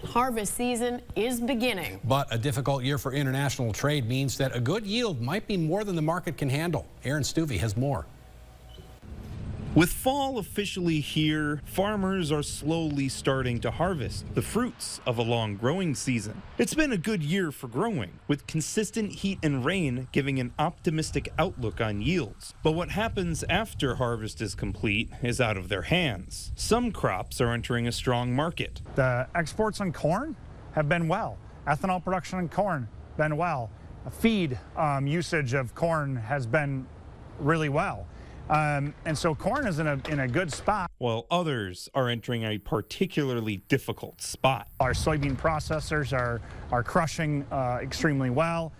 Harvest season is beginning. But a difficult year for international trade means that a good yield might be more than the market can handle. Aaron Stuvey has more. With fall officially here, farmers are slowly starting to harvest the fruits of a long growing season. It's been a good year for growing, with consistent heat and rain giving an optimistic outlook on yields. But what happens after harvest is complete is out of their hands. Some crops are entering a strong market. The exports on corn have been well. Ethanol production on corn been well. Feed usage of corn has been really well. And so corn is in a good spot. While others are entering a particularly difficult spot. Our soybean processors are crushing extremely well.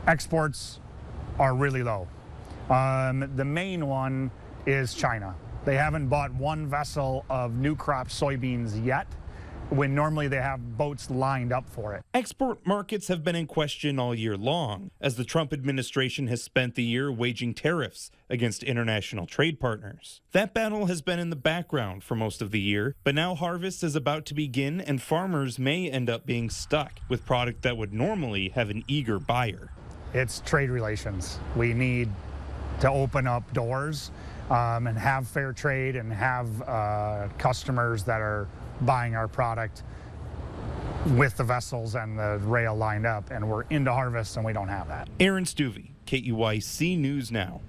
Exports are really low. The main one is China. They haven't bought one vessel of new crop soybeans yet, when normally they have boats lined up for it. Export markets have been in question all year long, as the Trump administration has spent the year waging tariffs against international trade partners. That battle has been in the background for most of the year, but now harvest is about to begin and farmers may end up being stuck with product that would normally have an eager buyer. It's trade relations. We need to open up doors and have fair trade and have customers that are buying our product with the vessels and the rail lined up, and we're into harvest and we don't have that. Aaron Stuvey, KEYC News Now.